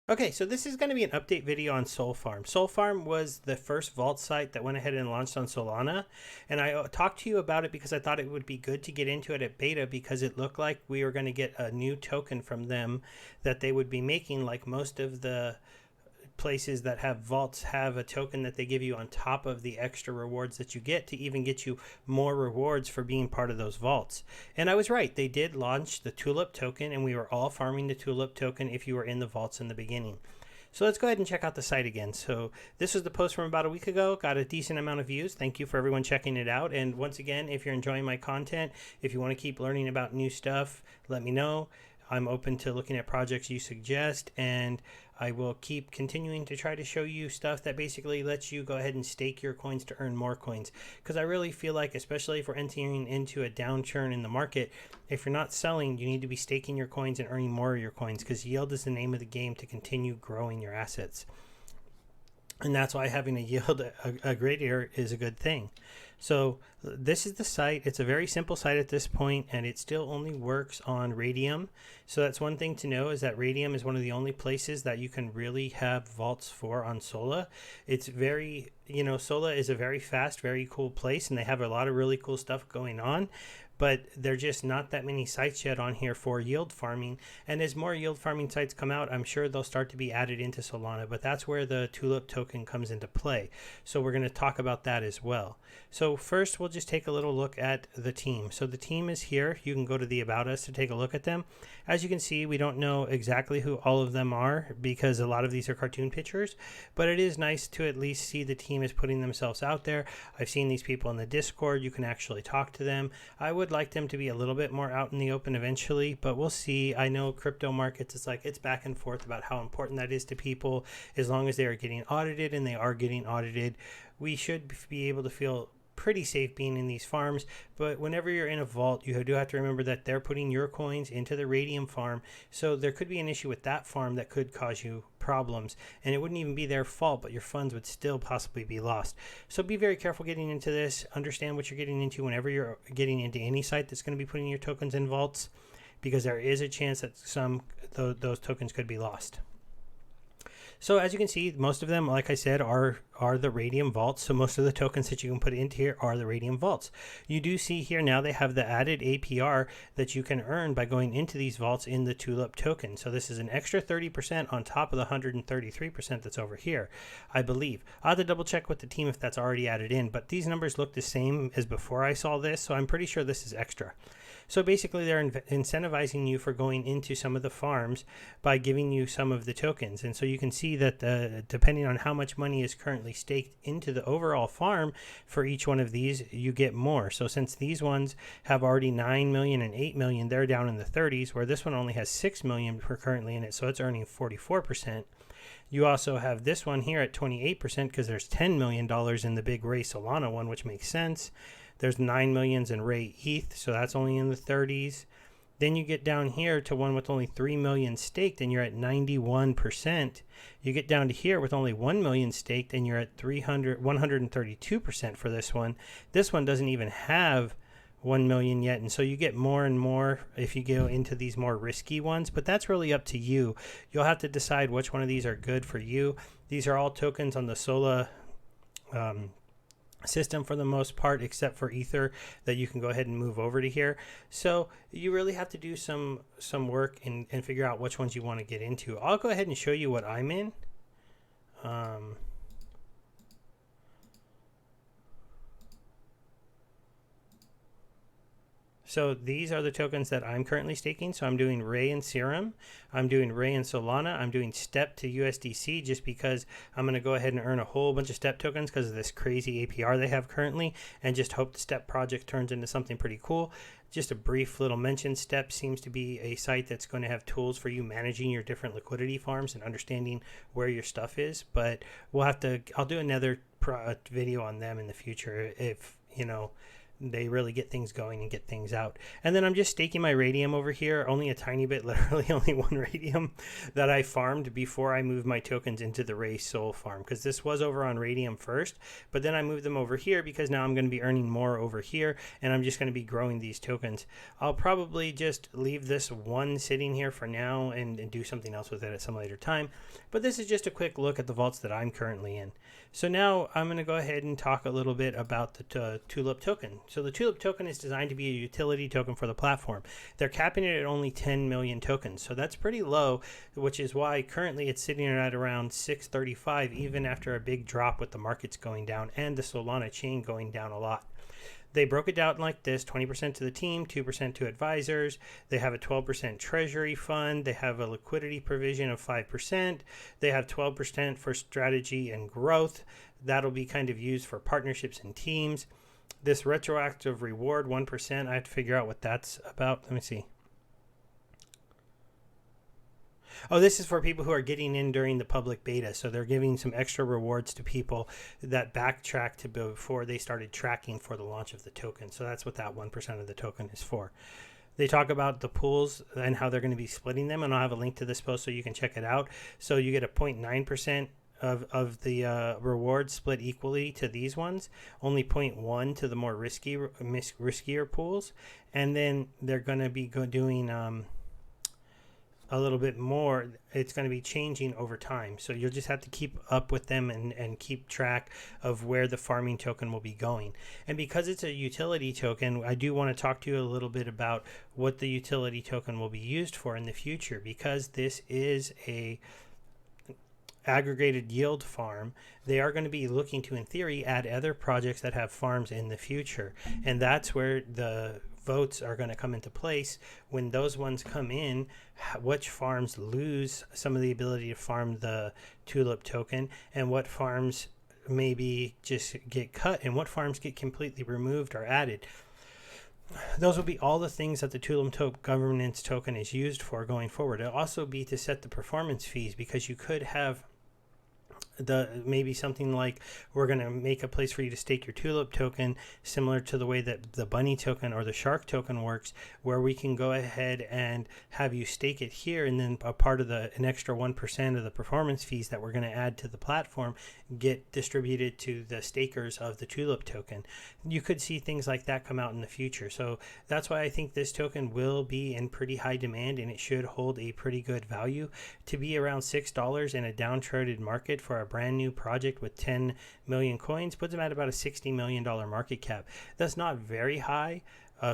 Okay, so this is going to be an update video on SolFarm. SolFarm was the first vault site that went ahead and launched on Solana, and I talked to you about it because I thought it would be good to get into it at beta because it looked like we were going to get a new token from them that they would be making, like most of the places that have vaults have a token that they give you on top of the extra rewards that you get to even get you more rewards for being part of those vaults. And I was right. They did launch the Tulip token, and we were all farming the Tulip token if you were in the vaults in the beginning. So let's go ahead and check out the site again. So this was the post from about a week ago. Got a decent amount of views. Thank you for everyone checking it out. And once again, if you're enjoying my content, if you want to keep learning about new stuff, let me know. I'm open to looking at projects you suggest, and I will keep continuing to try to show you stuff that basically lets you go ahead and stake your coins to earn more coins. Because I really feel like, especially if we're entering into a downturn in the market, if you're not selling, you need to be staking your coins and earning more of your coins, because yield is the name of the game to continue growing your assets. And that's why having a yield aggregator is a good thing. So this is the site. It's a very simple site at this point, and it still only works on Raydium. So that's one thing to know, is that Raydium is one of the only places that you can really have vaults for on Sola. It's very, Sola is a very fast, very cool place, and they have a lot of really cool stuff going on. But there are just not that many sites yet on here for yield farming. And as more yield farming sites come out, I'm sure they'll start to be added into Solana. But that's where the Tulip token comes into play. So we're going to talk about that as well. So first, we'll just take a little look at the team. So the team is here. You can go to the About Us to take a look at them. As you can see, we don't know exactly who all of them are because a lot of these are cartoon pictures. But it is nice to at least see the team is putting themselves out there. I've seen these people in the Discord. You can actually talk to them. I would like them to be a little bit more out in the open eventually, but we'll see. I know crypto markets, it's back and forth about how important that is to people. As long as they are getting audited, and they are getting audited, we should be able to feel pretty safe being in these farms. But whenever you're in a vault, you do have to remember that they're putting your coins into the Raydium farm, so there could be an issue with that farm that could cause you problems, and it wouldn't even be their fault, but your funds would still possibly be lost. So be very careful getting into this. Understand what you're getting into whenever you're getting into any site that's going to be putting your tokens in vaults, because there is a chance that those tokens could be lost. So as you can see, most of them, like I said, are the Raydium vaults. So most of the tokens that you can put into here are the Raydium vaults. You do see here now they have the added APR that you can earn by going into these vaults in the Tulip token. So this is an extra 30% on top of the 133% that's over here, I believe. I'll have to double check with the team if that's already added in, but these numbers look the same as before I saw this, so I'm pretty sure this is extra. So basically, they're incentivizing you for going into some of the farms by giving you some of the tokens. And so you can see that depending on how much money is currently staked into the overall farm for each one of these, you get more. So since these ones have already 9 million and 8 million, they're down in the 30s, where this one only has 6 million currently in it. So it's earning 44%. You also have this one here at 28% because there's $10 million in the big Ray Solana one, which makes sense. There's 9 millions in Ray ETH, so that's only in the 30s. Then you get down here to one with only 3 million staked, and you're at 91%. You get down to here with only 1 million staked, and you're at 132% for this one. This one doesn't even have 1 million yet, and so you get more and more if you go into these more risky ones, but that's really up to you. You'll have to decide which one of these are good for you. These are all tokens on the Sola system for the most part, except for Ether that you can go ahead and move over to here. So you really have to do some work and figure out which ones you want to get into. I'll go ahead and show you what I'm in. So these are the tokens that I'm currently staking. So I'm doing Ray and Serum. I'm doing Ray and Solana. I'm doing Step to USDC just because I'm going to go ahead and earn a whole bunch of Step tokens because of this crazy APR they have currently, and just hope the Step project turns into something pretty cool. Just a brief little mention, Step seems to be a site that's going to have tools for you managing your different liquidity farms and understanding where your stuff is. But I'll do another video on them in the future if, they really get things going and get things out. And then I'm just staking my Raydium over here, only a tiny bit, literally only one Raydium that I farmed before I moved my tokens into the Ray SolFarm, because this was over on Raydium first, but then I moved them over here because now I'm going to be earning more over here, and I'm just going to be growing these tokens. I'll probably just leave this one sitting here for now and do something else with it at some later time, but this is just a quick look at the vaults that I'm currently in. So now I'm going to go ahead and talk a little bit about the Tulip token. So the Tulip token is designed to be a utility token for the platform. They're capping it at only 10 million tokens. So that's pretty low, which is why currently it's sitting at around 635, even after a big drop with the markets going down and the Solana chain going down a lot. They broke it down like this: 20% to the team, 2% to advisors. They have a 12% treasury fund. They have a liquidity provision of 5%. They have 12% for strategy and growth. That'll be kind of used for partnerships and teams. This retroactive reward, 1%, I have to figure out what that's about. Let me see. Oh, this is for people who are getting in during the public beta. So they're giving some extra rewards to people that backtrack to before they started tracking for the launch of the token. So that's what that 1% of the token is for. They talk about the pools and how they're going to be splitting them. And I'll have a link to this post so you can check it out. So you get a 0.9% of the reward split equally to these ones, only 0.1 to the more riskier pools. And then they're going to be doing a little bit more. It's going to be changing over time, so you'll just have to keep up with them and keep track of where the farming token will be going. And because it's a utility token, I do want to talk to you a little bit about what the utility token will be used for in the future, because this is a aggregated yield farm. They are going to be looking to, in theory, add other projects that have farms in the future, and that's where the votes are going to come into place. When those ones come in, which farms lose some of the ability to farm the Tulip token, and what farms maybe just get cut, and what farms get completely removed or added. Those will be all the things that the Tulip governance token is used for going forward. It'll also be to set the performance fees, because you could have maybe something like, we're going to make a place for you to stake your Tulip token, similar to the way that the Bunny token or the Shark token works, where we can go ahead and have you stake it here, and then a part of an extra 1% of the performance fees that we're going to add to the platform get distributed to the stakers of the Tulip token. You could see things like that come out in the future. So that's why I think this token will be in pretty high demand, and it should hold a pretty good value. To be around $6 in a downtrodden market for a brand new project with 10 million coins puts them at about a $60 million market cap. That's not very high,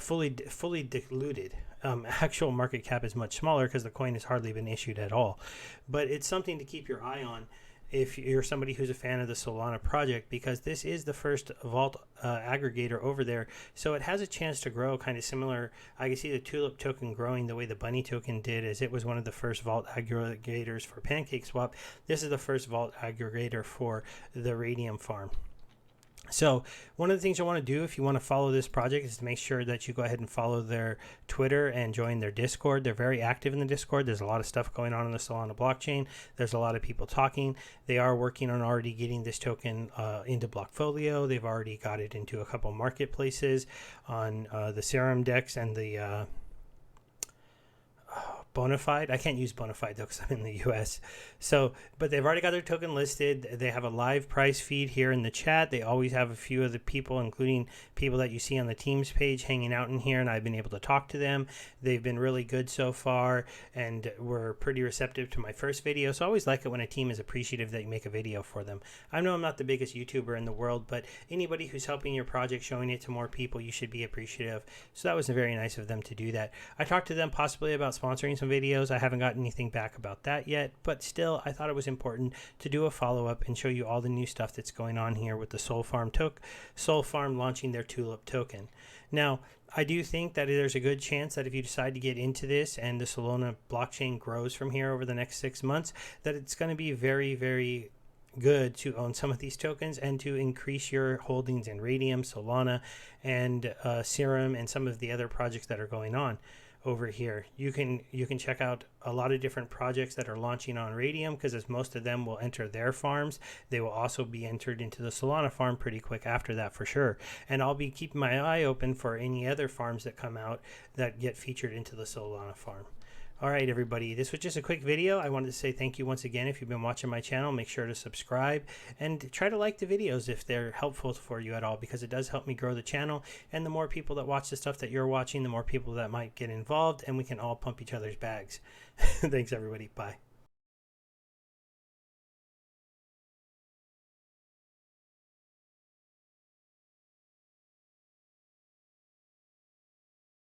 fully diluted. Actual market cap is much smaller because the coin has hardly been issued at all. But it's something to keep your eye on if you're somebody who's a fan of the Solana project, because this is the first vault aggregator over there, so it has a chance to grow kind of similar. I can see the Tulip token growing the way the Bunny token did, as it was one of the first vault aggregators for PancakeSwap. This is the first vault aggregator for the Raydium farm. So one of the things you want to do if you want to follow this project is to make sure that you go ahead and follow their Twitter and join their Discord. They're very active in the Discord. There's a lot of stuff going on in the Solana blockchain. There's a lot of people talking. They are working on already getting this token into Blockfolio. They've already got it into a couple marketplaces on the Serum Dex and the Bonafide. I can't use Bonafide though because I'm in the US. So, but they've already got their token listed. They have a live price feed here in the chat. They always have a few of the people, including people that you see on the teams page, hanging out in here, and I've been able to talk to them. They've been really good so far, and were pretty receptive to my first video. So I always like it when a team is appreciative that you make a video for them. I know I'm not the biggest YouTuber in the world, but anybody who's helping your project, showing it to more people, you should be appreciative. So that was very nice of them to do that. I talked to them possibly about sponsoring some videos. I haven't gotten anything back about that yet, but still, I thought it was important to do a follow-up and show you all the new stuff that's going on here with the SolFarm launching their Tulip token. Now, I do think that there's a good chance that if you decide to get into this and the Solana blockchain grows from here over the next 6 months, that it's going to be very, very good to own some of these tokens and to increase your holdings in Raydium, Solana, and Serum, and some of the other projects that are going on. over here. You can check out a lot of different projects that are launching on Raydium, because as most of them will enter their farms, they will also be entered into the Solana farm pretty quick after that for sure. And I'll be keeping my eye open for any other farms that come out that get featured into the Solana farm. All right, everybody, this was just a quick video. I wanted to say thank you once again. If you've been watching my channel, make sure to subscribe and try to like the videos if they're helpful for you at all, because it does help me grow the channel. And the more people that watch the stuff that you're watching, the more people that might get involved, and we can all pump each other's bags. Thanks, everybody. Bye.